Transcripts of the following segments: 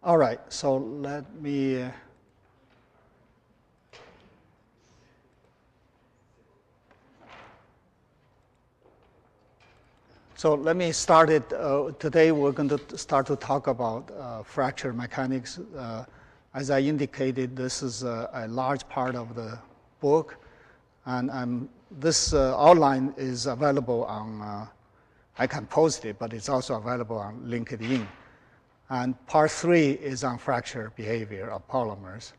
All right, so let me start it. Today we're going to start to talk about fracture mechanics. As I indicated, this is a large part of the book, and this outline is available on, I can post it, but it's also available on LinkedIn. And part 3 is on fracture behavior of polymers.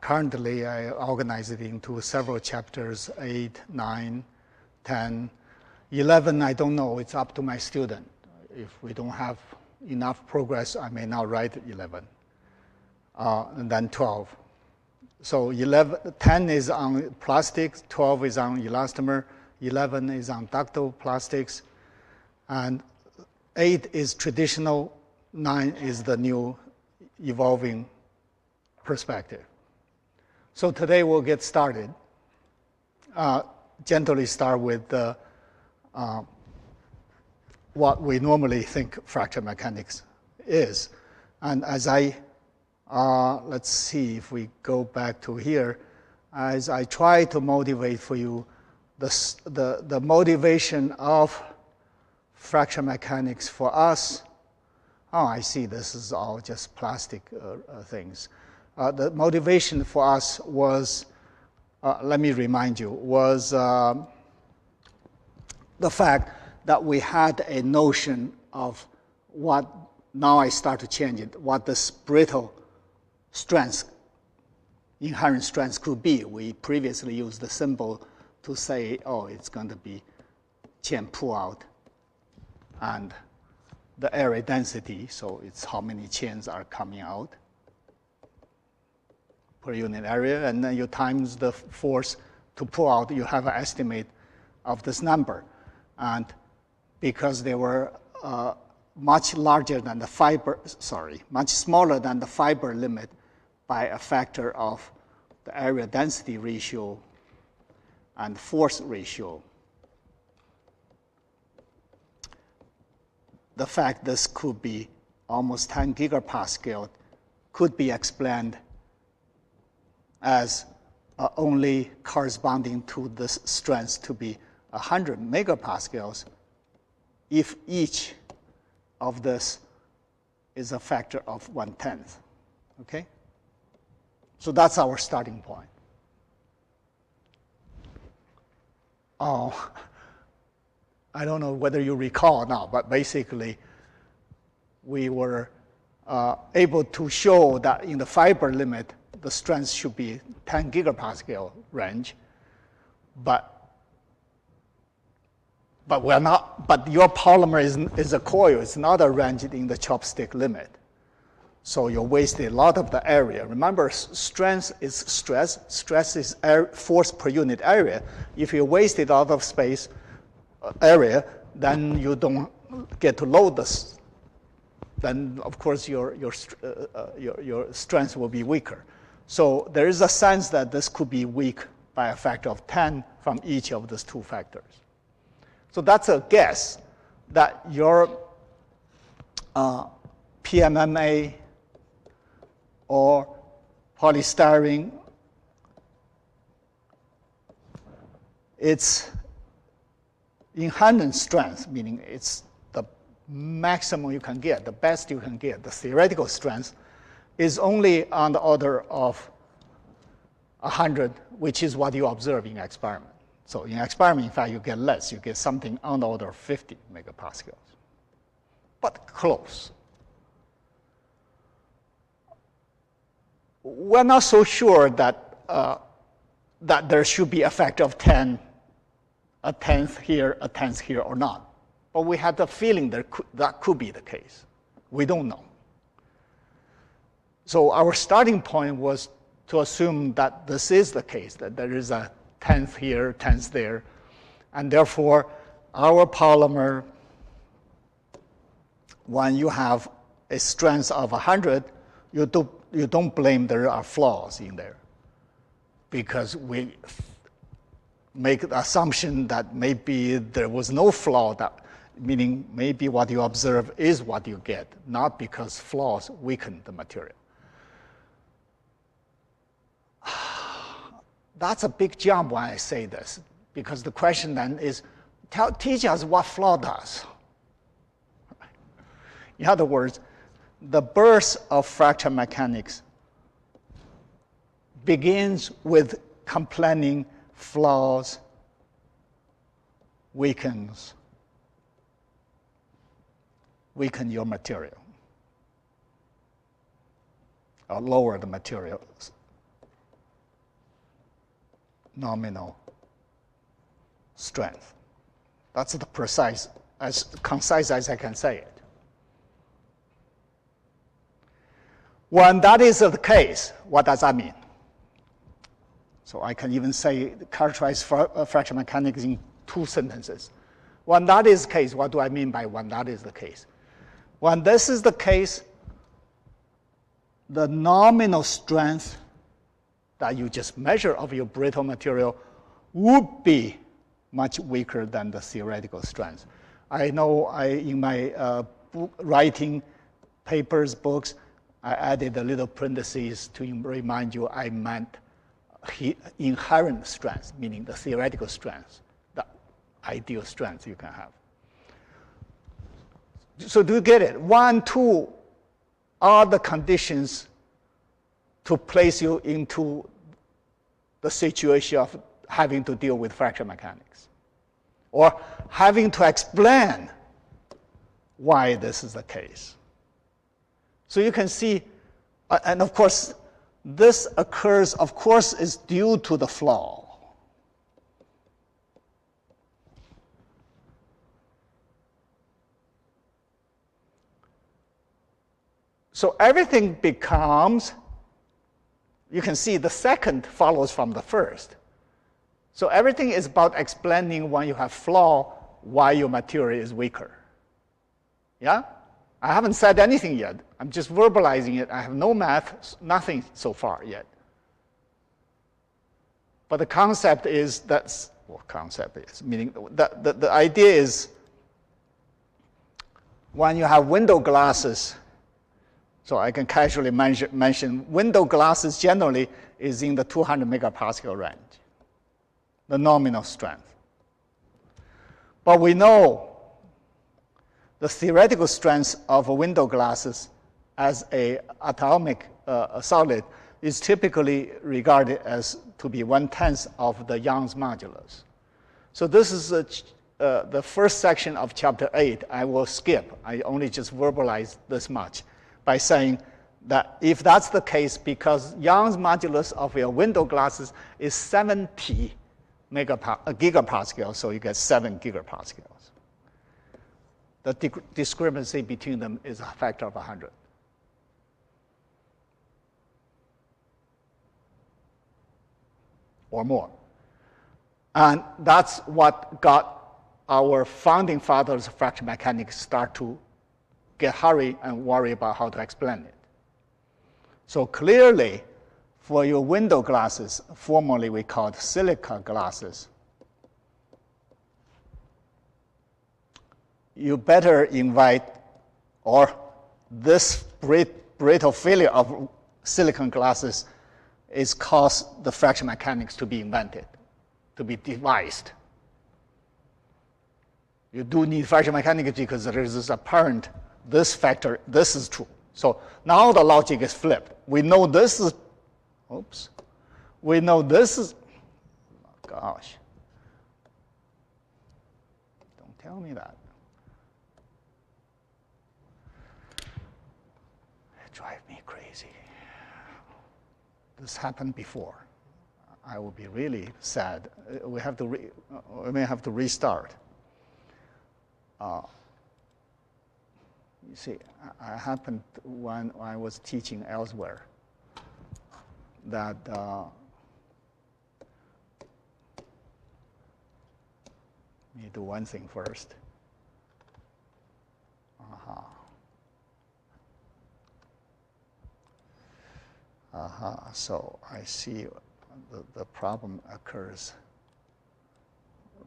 Currently, I organize it into several chapters, 8, 9, 10, 11, I don't know, it's up to my student. If we don't have enough progress, I may not write 11, and then 12. So 10 is on plastics, 12 is on elastomer, 11 is on ductile plastics, and 8 is traditional, 9 is the new evolving perspective. So today we'll get started. Gently start with what we normally think fracture mechanics is. And as let's see if we go back to here, as I try to motivate for you the motivation of fracture mechanics for us. Oh, I see, this is all just plastic things. The motivation for us was, let me remind you, was the fact that we had a notion of what, now I start to change it, what this brittle strength, inherent strength could be. We previously used the symbol to say, oh, it's going to be chain pull out and the area density, so it's how many chains are coming out per unit area, and then you times the force to pull out, you have an estimate of this number. And because they were much larger than the much smaller than the fiber limit by a factor of the area density ratio and force ratio, the fact this could be almost 10 gigapascal could be explained as only corresponding to this strength to be 100 megapascals if each of this is a factor of 1/10, okay? So that's our starting point. Oh, I don't know whether you recall now, but basically we were able to show that in the fiber limit, the strength should be 10 gigapascal range, but we're not. But your polymer is a coil; it's not arranged in the chopstick limit, so you wasted a lot of the area. Remember, strength is stress. Stress is force per unit area. If you waste it out of space area, then you don't get to load this. Then, of course, your strength will be weaker. So there is a sense that this could be weak by a factor of 10 from each of these two factors. So that's a guess that your PMMA or polystyrene, its inherent strength, meaning it's the maximum you can get, the best you can get, the theoretical strength, is only on the order of 100, which is what you observe in experiment. So in experiment, in fact, you get less. You get something on the order of 50 megapascals, but close. We're not so sure that that there should be a factor of 10, a tenth here, a tenth here, or not. But we had the feeling that could be the case. We don't know. So our starting point was to assume that this is the case, that there is a tenth here, tenth there, and therefore our polymer, when you have a strength of 100, you don't blame there are flaws in there, because we make the assumption that maybe there was no flaw, that meaning maybe what you observe is what you get, not because flaws weaken the material. That's a big jump when I say this, because the question then is, teach us what flaw does. In other words, the birth of fracture mechanics begins with complaining flaws weaken your material, or lower the material's nominal strength. That's the precise, as concise as I can say it. When that is the case, what does that mean? So I can even say, characterize fracture mechanics in 2 sentences. When that is the case, what do I mean by when that is the case? When this is the case, the nominal strength that you just measure of your brittle material would be much weaker than the theoretical strength. I know in my writing papers, books, I added a little parentheses to remind you I meant inherent strength, meaning the theoretical strength, the ideal strength you can have. So do you get it? 1, 2 are the conditions to place you into the situation of having to deal with fracture mechanics, or having to explain why this is the case. So you can see, and of course, this occurs, of course, is due to the flaw. So everything becomes, you can see the second follows from the first. So everything is about explaining when you have flaw, why your material is weaker. Yeah? I haven't said anything yet. I'm just verbalizing it. I have no math, nothing so far yet. But the concept is that's what concept is, meaning the idea is when you have window glasses, so I can casually mention window glasses generally is in the 200 megapascal range, the nominal strength. But we know the theoretical strength of window glasses as an atomic solid is typically regarded as to be 1/10 of the Young's modulus. So this is the first section of chapter 8. I will skip. I only just verbalize this much by saying that if that's the case, because Young's modulus of your window glasses is 70 gigapascal, so you get 7 gigapascals. The discrepancy between them is a factor of 100. Or more. And that's what got our founding fathers of fracture mechanics start to get hurry and worry about how to explain it. So clearly, for your window glasses, formerly we called silica glasses, you better invite, or this brittle failure of silicon glasses is caused the fracture mechanics to be invented, to be devised. You do need fracture mechanics because there is this apparent, this factor, this is true. So now the logic is flipped. We know this is, we know this is, gosh, don't tell me that. Drive me crazy. This happened before. I will be really sad. We may have to restart. You see, I happened when I was teaching elsewhere that let me do one thing first. So I see the problem occurs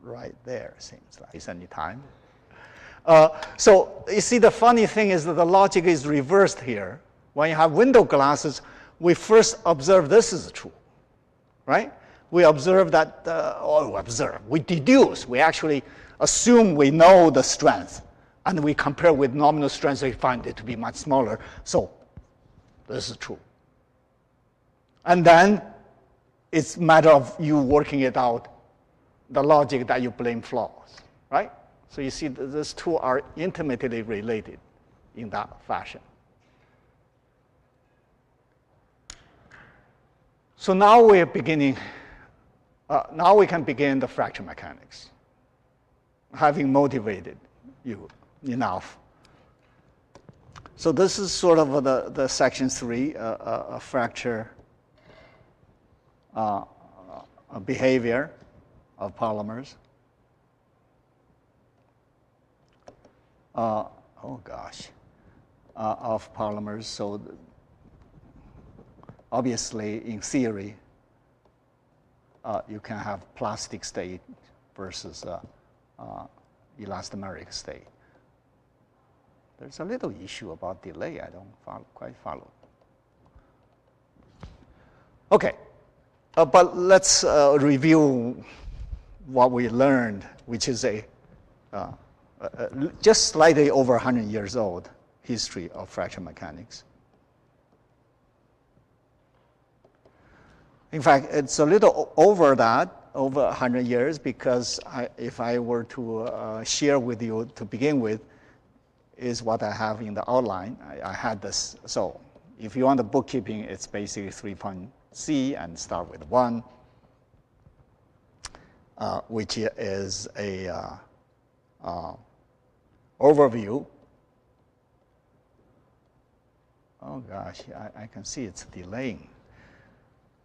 right there, seems like. Is any time? So you see, the funny thing is that the logic is reversed here. When you have window glasses, we first observe this is true, right? We observe that, we deduce, we actually assume we know the strength, and we compare with nominal strength, we find it to be much smaller, so this is true. And then it's a matter of you working it out, the logic that you blame flaws, right? So you see, these two are intimately related in that fashion. So now we're beginning, now we can begin the fracture mechanics, having motivated you enough. So this is sort of the section 3, fracture behavior of polymers. Of polymers. So obviously, in theory, you can have plastic state versus elastomeric state. There's a little issue about delay. I don't quite follow. Okay, but let's review what we learned, which is just slightly over 100 years old history of fracture mechanics. In fact, it's a little over that, over 100 years, because if I were to share with you to begin with, is what I have in the outline. I had this. So if you want the bookkeeping, it's basically 3-point C and start with 1, which is a overview. Oh gosh, I can see it's delaying.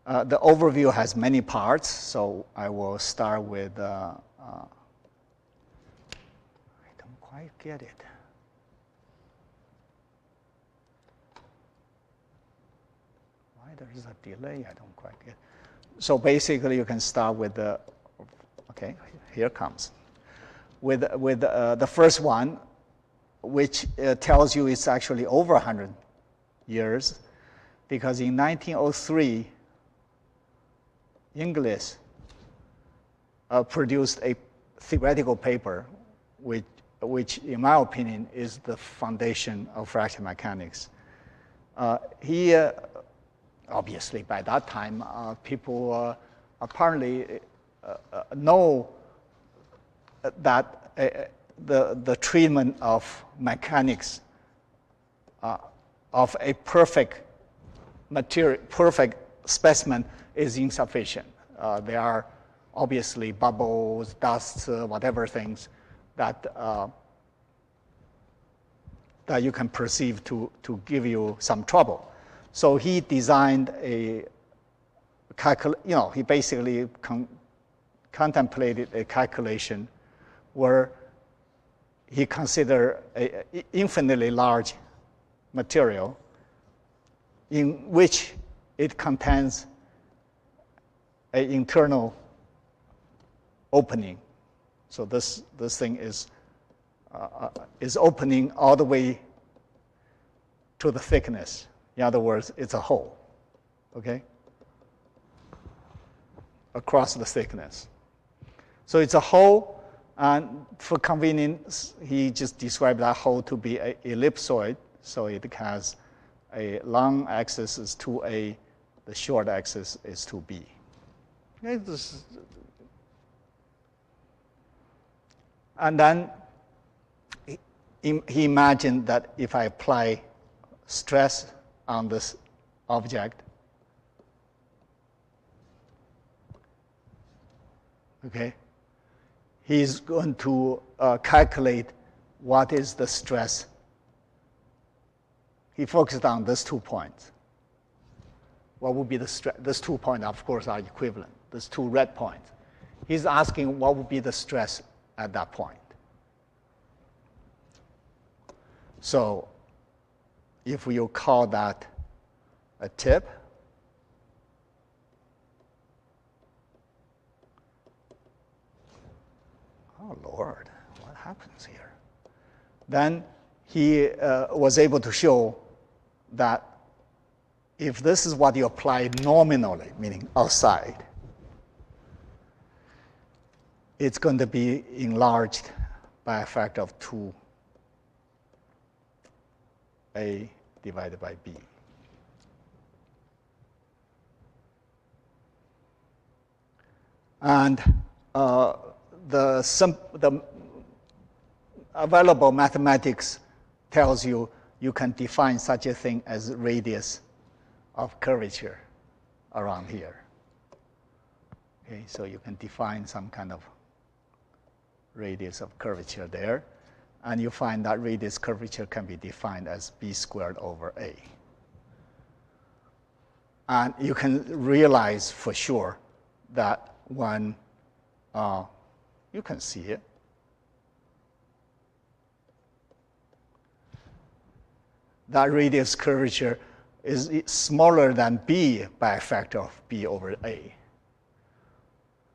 The overview has many parts, so I will start with, I don't quite get it. Why there is a delay? I don't quite get it. So basically you can start with the, okay, here comes. With the first one, which tells you it's actually over 100 years, because in 1903, Inglis produced a theoretical paper which, in my opinion, is the foundation of fracture mechanics. He, obviously, by that time, people apparently know that the treatment of mechanics of a perfect material, perfect specimen is insufficient. There are obviously bubbles, dust, whatever things that that you can perceive to give you some trouble. So he designed a he basically contemplated a calculation where he considered an infinitely large material in which it contains an internal opening. So this thing is opening all the way to the thickness. In other words, it's a hole, okay, across the thickness. So it's a hole, and for convenience, he just described that hole to be an ellipsoid. So it has a long axis is 2A, the short axis is 2B. Okay, and then he imagined that if I apply stress on this object, okay, he's going to calculate what is the stress. He focused on these 2 points. What would be the stress? These 2 points, of course, are equivalent. These 2 red points. He's asking what would be the stress at that point. So if you call that a tip, oh Lord, what happens here? then he was able to show that if this is what you apply nominally, meaning outside, it's going to be enlarged by a factor of 2a divided by b. And the available mathematics tells you you can define such a thing as radius of curvature around here. Okay, so you can define some kind of radius of curvature there, and you find that radius curvature can be defined as b squared over a. And you can realize for sure that when you can see it, that radius curvature is smaller than b by a factor of b over a.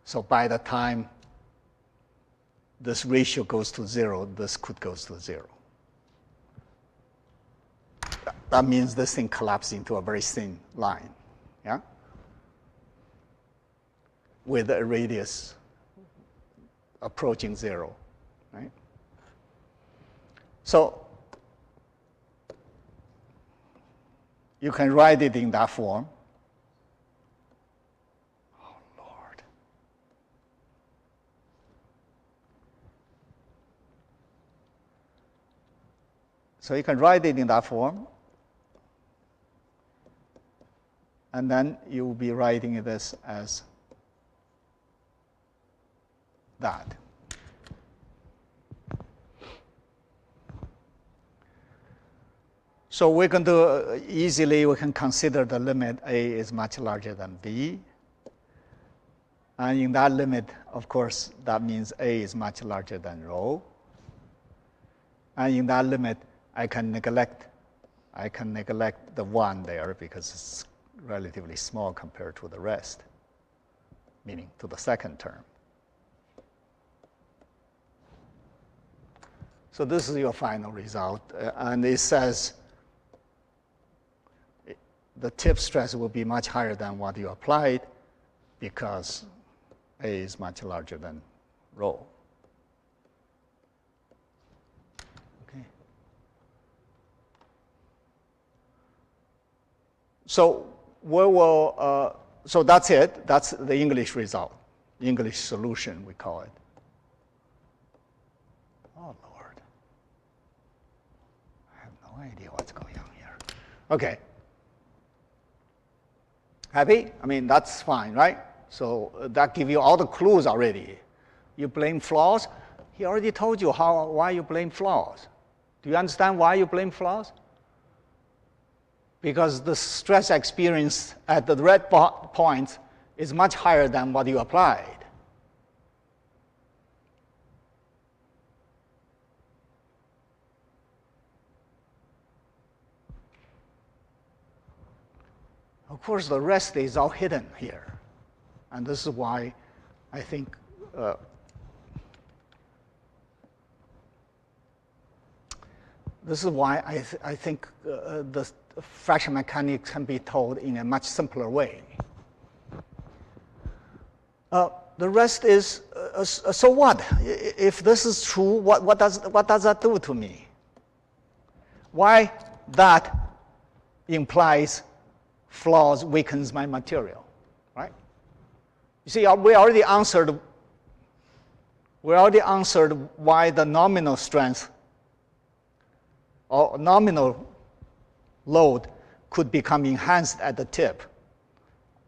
So by the time this ratio goes to 0, this could go to 0. That means this thing collapses into a very thin line, yeah? With a radius approaching 0, right? So you can write it in that form. Oh, Lord. So you can write it in that form, and then you will be writing this as that. So we're going to easily, we can consider the limit a is much larger than b. And in that limit, of course, that means a is much larger than rho. And in that limit, I can neglect the 1 there because it's relatively small compared to the rest, meaning to the second term. So this is your final result, and it says the tip stress will be much higher than what you applied because A is much larger than rho. Okay. So we will. So that's it. That's the English result, English solution we call it. Oh Lord, I have no idea what's going on here. Okay. Happy? I mean, that's fine, right? So that gives you all the clues already. You blame flaws. He already told you why you blame flaws. Do you understand why you blame flaws? Because the stress experience at the red point is much higher than what you applied. Of course, the rest is all hidden here. And this is why I think the fraction mechanics can be told in a much simpler way. The rest is, so what? If this is true, what does that do to me? Why that implies flaws weakens my material, right? You see, we already answered why the nominal strength or nominal load could become enhanced at the tip.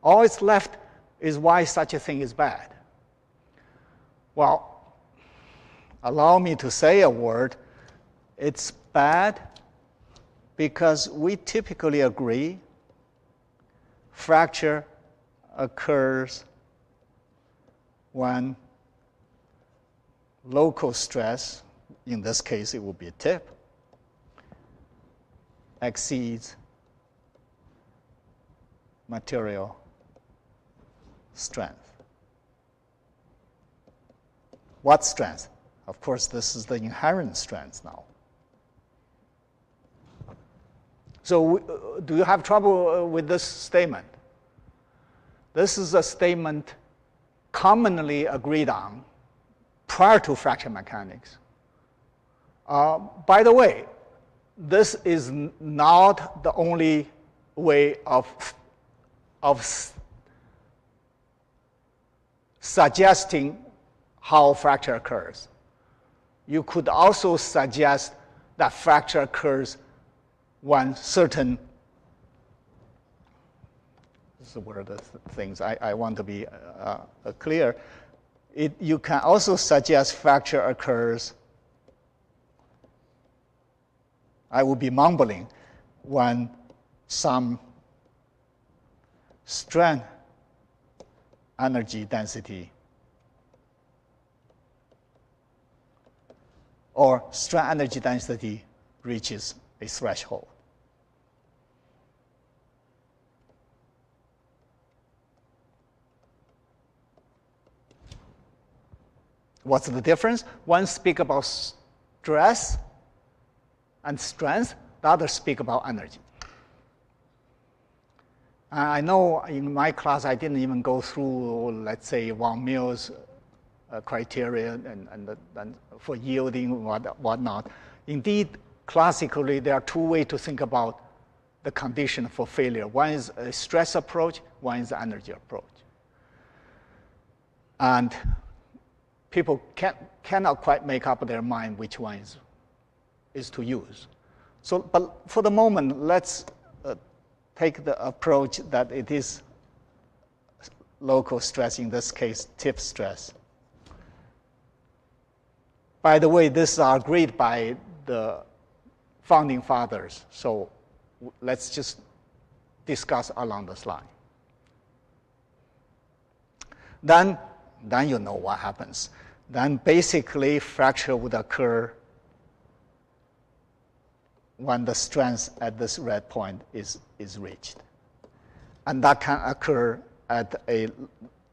All it's left is why such a thing is bad. Well, allow me to say a word. It's bad because we typically agree fracture occurs when local stress, in this case it will be a tip, exceeds material strength. What strength? Of course, this is the inherent strength now, So do you have trouble with this statement? This is a statement commonly agreed on prior to fracture mechanics. By the way, this is not the only way of suggesting how fracture occurs. You could also suggest that fracture occurs when certain, this is where the things I want to be clear. You can also suggest fracture occurs, I will be mumbling, when some strain energy density or strain energy density reaches a threshold. What's the difference? One speaks about stress and strength, the other speaks about energy. I know in my class I didn't even go through, let's say, von Mill's criterion and for yielding whatnot. Indeed, classically, there are two ways to think about the condition for failure. One is a stress approach, one is an energy approach. And people cannot quite make up their mind which one is to use. So, but for the moment, let's take the approach that it is local stress, in this case, tip stress. By the way, this is agreed by the founding fathers, so let's just discuss along this line. Then you know what happens. Then basically fracture would occur when the strength at this red point is reached. And that can occur at a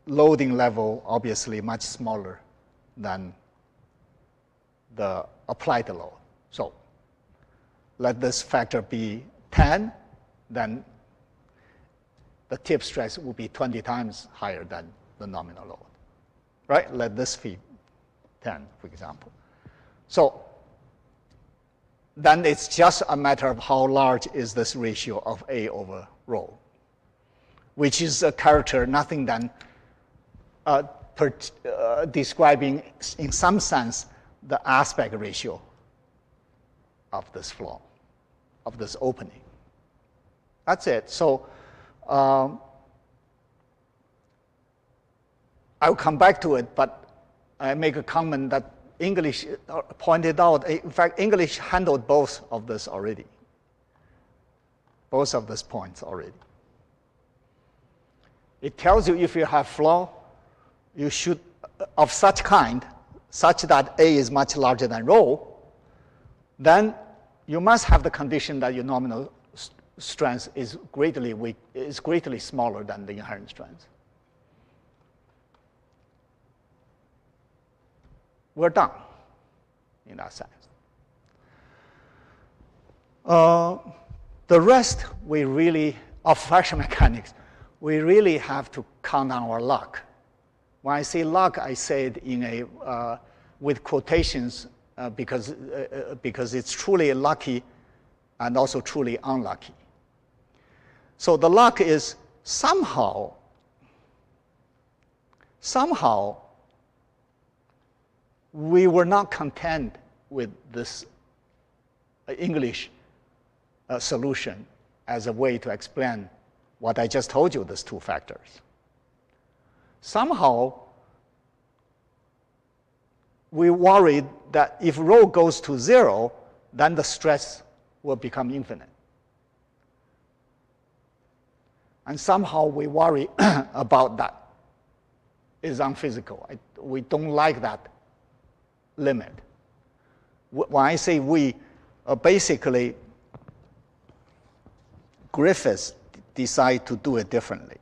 loading level, obviously much smaller than the applied load. So let this factor be 10, then the tip stress will be 20 times higher than the nominal load. Right? Let this be 10, for example. So then it's just a matter of how large is this ratio of A over rho, which is a character nothing than describing, in some sense, the aspect ratio of this flow, of this opening. That's it. So I'll come back to it, but I make a comment that English pointed out. In fact, English handled both of this already, both of these points already. It tells you if you have flow, you should, of such kind, such that A is much larger than rho, then you must have the condition that your nominal strength is greatly smaller than the inherent strength. We're done in that sense. The rest, we really, of fracture mechanics, we really have to count on our luck. When I say luck, I say it in a, with quotations because it's truly lucky and also truly unlucky. So the luck is somehow we were not content with this English solution as a way to explain what I just told you, these two factors. Somehow, we worried that if rho goes to 0, then the stress will become infinite. And somehow we worry about that. It's unphysical. We don't like that limit. When I say we, basically, Griffith decided to do it differently.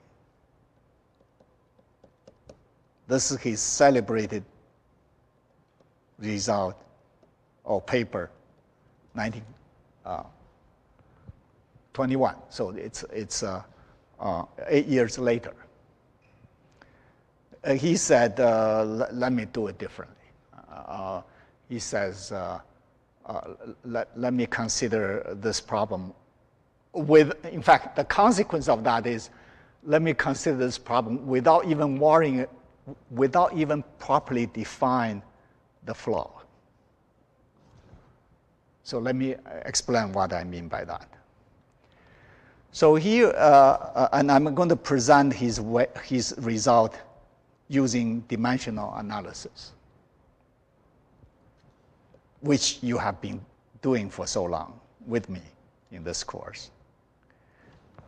This is his celebrated result or paper, 21. So it's 8 years later. He said, let me do it differently. He says, let me consider this problem in fact, the consequence of that is, let me consider this problem without even worrying, without even properly define the flaw. So let me explain what I mean by that. So here, and I'm going to present his result using dimensional analysis, which you have been doing for so long with me in this course.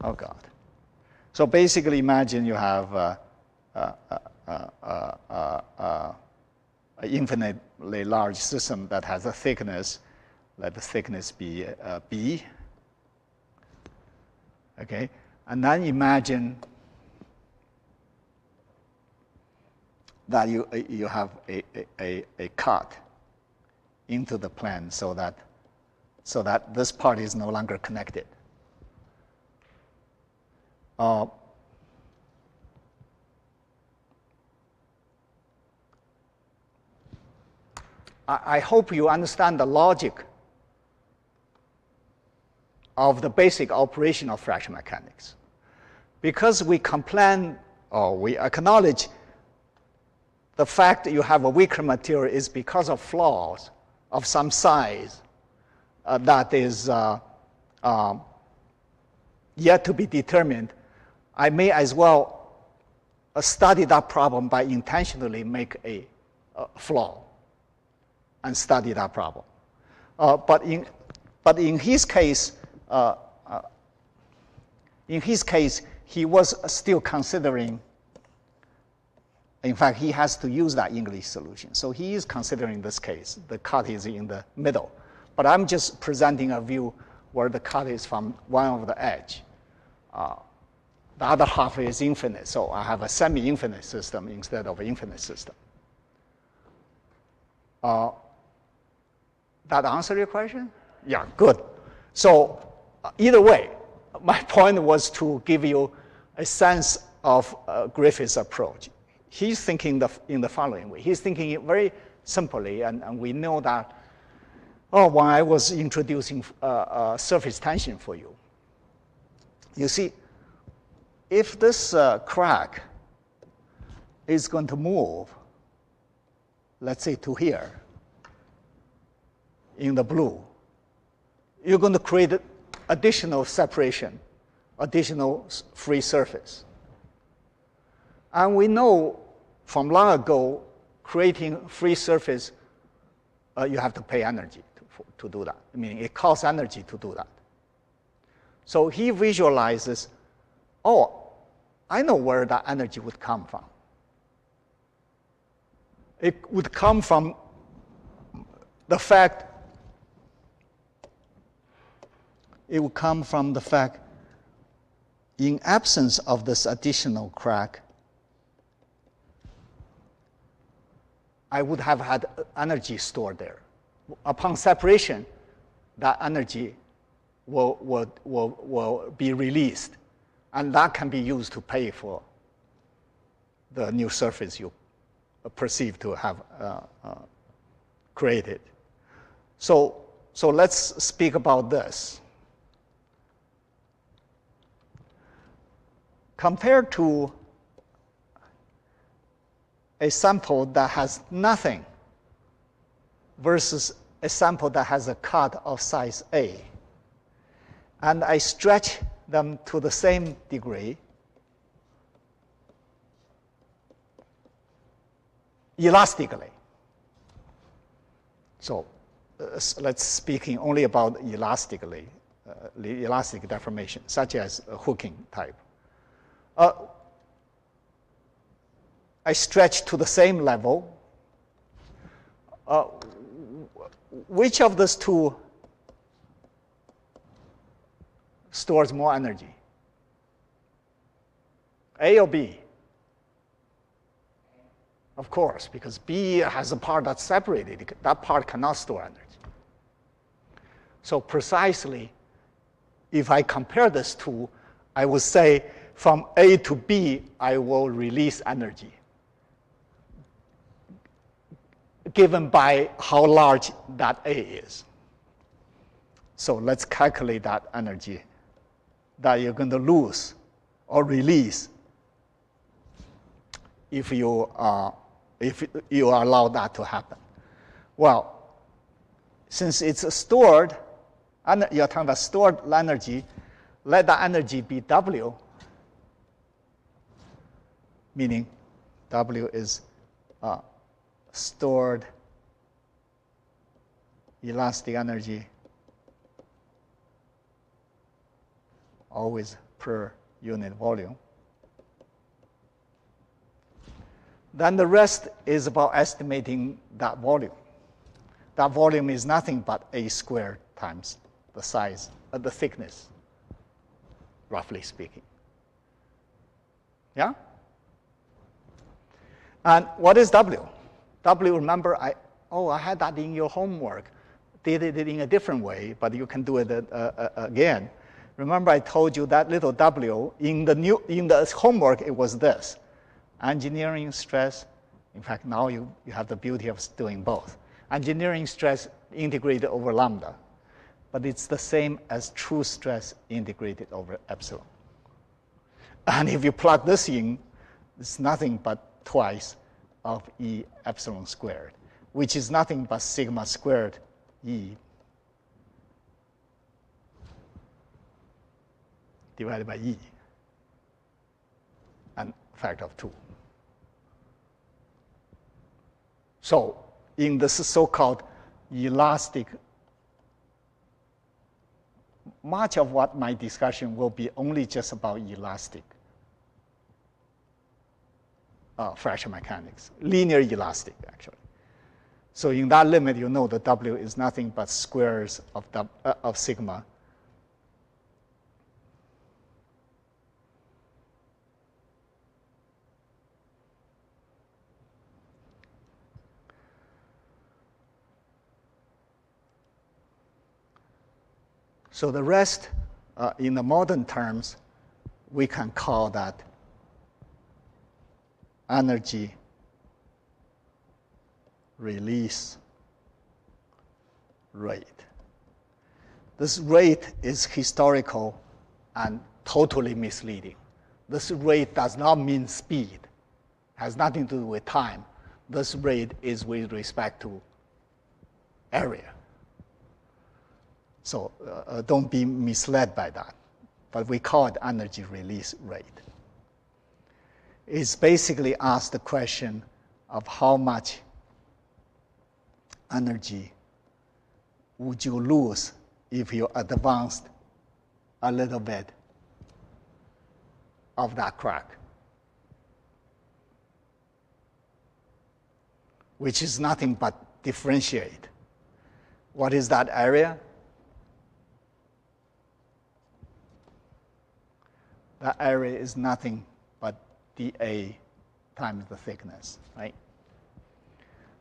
Oh, God. So basically, imagine you have an infinitely large system that has a thickness. Let the thickness be B. Okay? And then imagine that you have a cut into the plane so that this part is no longer connected. I hope you understand the logic of the basic operation of fracture mechanics. Because we complain, or we acknowledge the fact that you have a weaker material is because of flaws of some size that is yet to be determined, I may as well study that problem by intentionally make a flaw and study that problem. But in his case, he was still considering. In fact, he has to use that English solution. So he is considering this case. The cut is in the middle. But I'm just presenting a view where the cut is from one of the edge. The other half is infinite, so I have a semi-infinite system instead of an infinite system. That answer your question? Yeah, good. So either way, my point was to give you a sense of Griffith's approach. He's thinking in the following way. He's thinking it very simply, and we know that, when I was introducing surface tension for you, you see, if this crack is going to move, let's say to here, in the blue, you're going to create additional separation, additional free surface. And we know from long ago, creating free surface, you have to pay energy to do that. I mean, it costs energy to do that. So he visualizes, I know where that energy would come from. It would come from the fact, in absence of this additional crack, I would have had energy stored there. Upon separation, that energy will be released, and that can be used to pay for the new surface you perceive to have created. So let's speak about this. Compared to a sample that has nothing versus a sample that has a cut of size A, and I stretch them to the same degree, elastically. So let's speaking only about elastically, elastic deformation, such as a hooking type. I stretch to the same level. Which of these two stores more energy? A or B? Of course, because B has a part that's separated. That part cannot store energy. So precisely, if I compare these two, I would say from A to B, I will release energy given by how large that A is. So let's calculate that energy that you're going to lose or release if you allow that to happen. Well, since it's stored, and you're talking about stored energy, let the energy be W, meaning W is stored elastic energy, always per unit volume. Then the rest is about estimating that volume. That volume is nothing but A squared times the size, the thickness, roughly speaking. Yeah? And what is W? W, remember, I had that in your homework. Did it in a different way, but you can do it again. Remember, I told you that little W in the homework. It was this: engineering stress. In fact, now you have the beauty of doing both. Engineering stress integrated over lambda, but it's the same as true stress integrated over epsilon. And if you plug this in, it's nothing but twice of E epsilon squared, which is nothing but sigma squared E divided by E, and factor of 2. So in this so-called elastic, much of what my discussion will be only just about elastic fracture mechanics, linear elastic, actually. So in that limit, you know the W is nothing but squares of sigma. So the rest, in the modern terms, we can call that energy release rate. This rate is historical and totally misleading. This rate does not mean speed, has nothing to do with time. This rate is with respect to area. So don't be misled by that. But we call it energy release rate. It's basically asked the question of how much energy would you lose if you advanced a little bit of that crack, which is nothing but differentiate. What is that area? That area is nothing but dA times the thickness, right?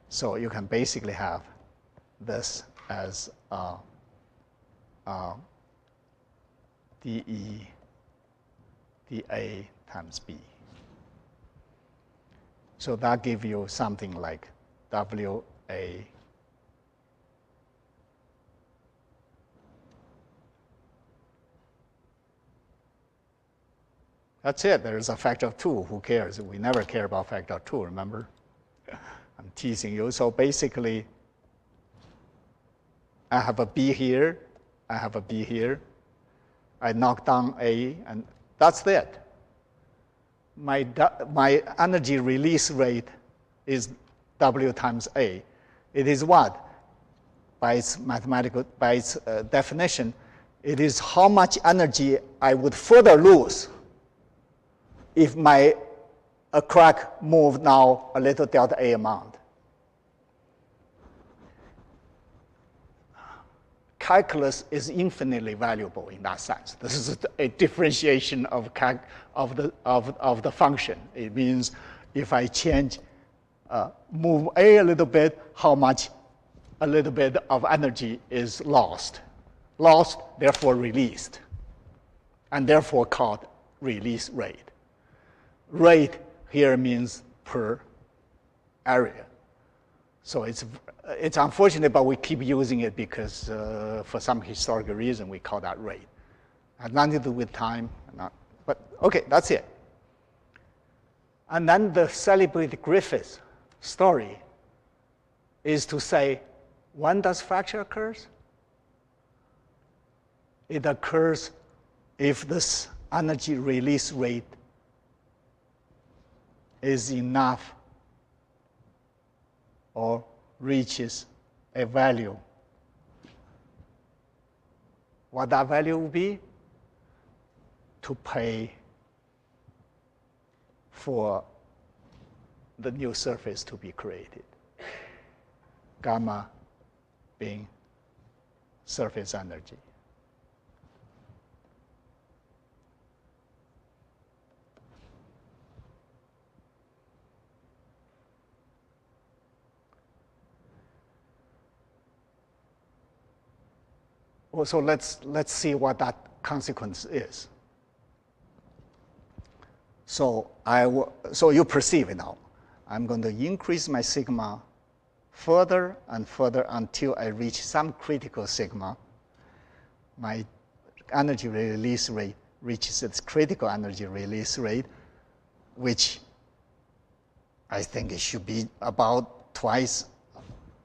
So you can basically have this as dE dA times B. So that gives you something like WA That's it. There's a factor of 2. Who cares? We never care about factor of 2, remember? I'm teasing you. So basically, I have a B here. I have a B here. I knock down A, and that's it. My energy release rate is W times A. It is what? By its definition, it is how much energy I would further lose if a crack moved now a little delta A amount. Calculus is infinitely valuable in that sense. This is a differentiation of the function. It means if I change, move A a little bit, how much a little bit of energy is lost. Lost, therefore released. and therefore called release rate. Rate here means per area. So it's unfortunate, but we keep using it because for some historical reason we call that rate. Has nothing to do with time, but okay, that's it. And then the celebrated Griffith story is to say, when does fracture occurs? It occurs if this energy release rate is enough or reaches a value. What that value will be? To pay for the new surface to be created. Gamma being surface energy. Well, so let's see what that consequence is. So you perceive it now. I'm going to increase my sigma further and further until I reach some critical sigma. My energy release rate reaches its critical energy release rate, which I think it should be about twice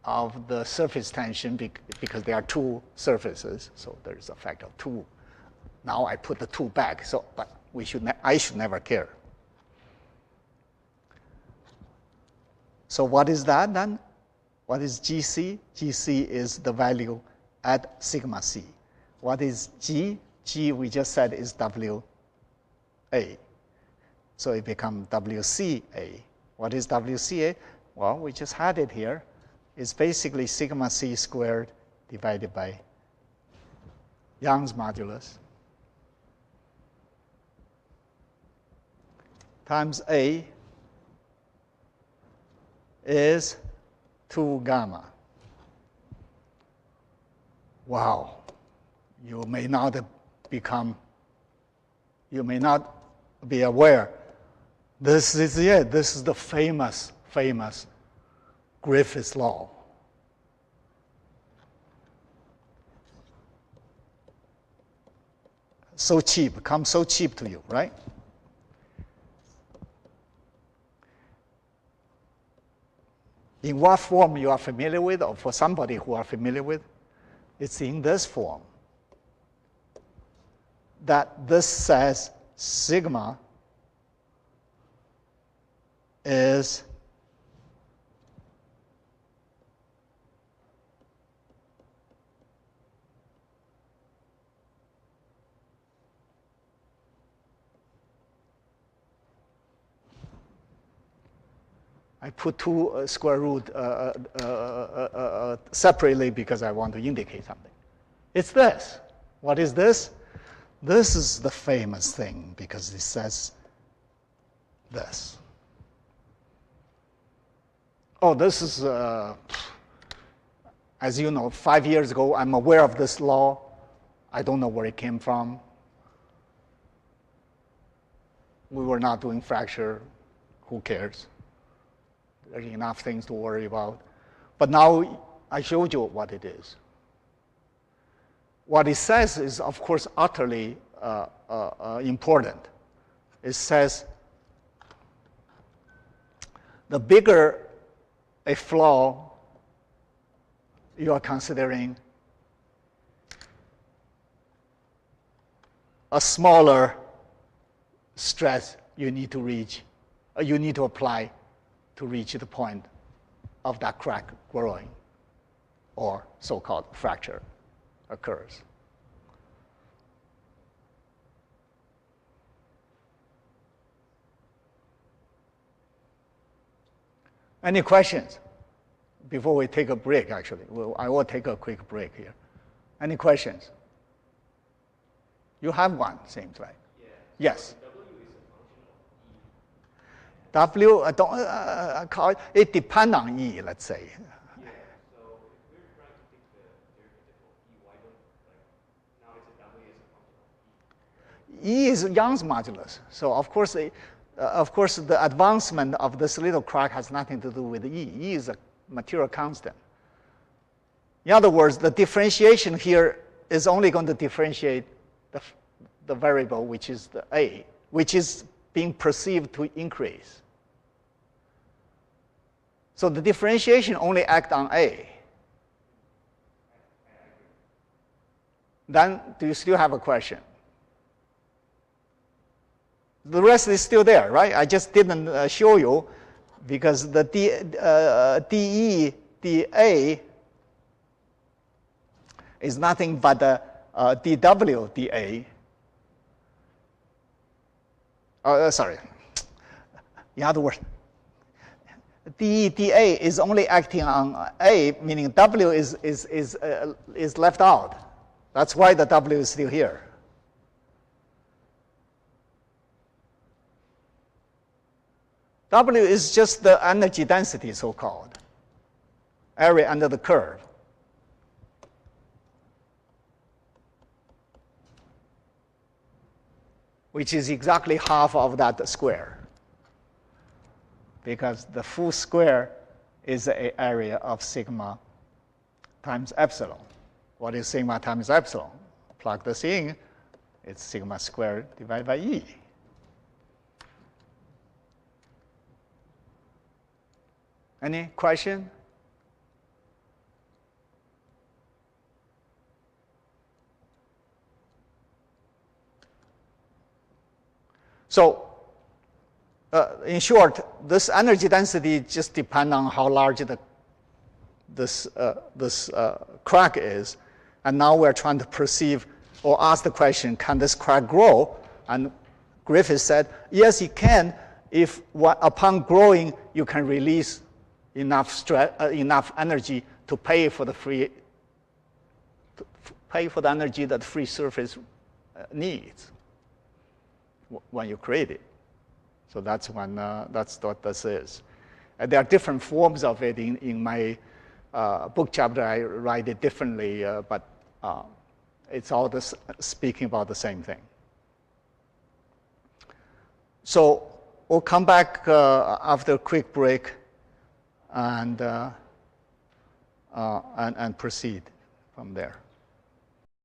of the surface tension because there are two surfaces, so there's a factor of 2. Now I put the 2 back, but I should never care. So what is that then? What is GC? GC is the value at sigma C. What is G? G we just said is WA. So it becomes WCA. What is WCA? Well, we just had it here. It's basically sigma C squared divided by Young's modulus times A is 2 gamma. Wow. You may not be aware. This is it. This is the famous Griffith's law. So cheap, comes so cheap to you, right? In what form you are familiar with, or for somebody who are familiar with, it's in this form. That this says sigma is I put 2 square root separately because I want to indicate something. It's this. What is this? This is the famous thing because it says this. Oh, this is, as you know, 5 years ago, I'm aware of this law. I don't know where it came from. We were not doing fracture. Who cares? There's enough things to worry about. But now I showed you what it is. What it says is, of course, utterly important. It says the bigger a flaw you are considering, a smaller stress you need to reach, you need to apply to reach the point of that crack growing or so-called fracture occurs. Any questions? Before we take a break, actually. Well, I will take a quick break here. Any questions? You have one, seems like. Yeah. Yes. W, it depends on E, let's say. Yeah, so if we're trying to take the derivative of E, why don't, now it's a W as a function of E? E is Young's modulus. So of course, the advancement of this little crack has nothing to do with E. E is a material constant. In other words, the differentiation here is only going to differentiate the variable, which is the A, which is being perceived to increase. So the differentiation only acts on A. Then do you still have a question? The rest is still there, right? I just didn't show you because the dE, dA is nothing but the dW, dA. Sorry. In other words, dE, dA is only acting on A, meaning W is left out. That's why the W is still here. W is just the energy density, so-called, area under the curve. Which is exactly half of that square. Because the full square is an area of sigma times epsilon. What is sigma times epsilon? Plug this in, it's sigma squared divided by E. Any question? So, in short, this energy density just depends on how large this crack is. And now we're trying to perceive or ask the question, can this crack grow? And Griffith said, yes, it can if upon growing, you can release enough energy to pay for the energy that free surface needs when you create it. So that's what this is. And there are different forms of it in my book chapter. I write it differently, but it's all speaking about the same thing. So we'll come back after a quick break and proceed from there.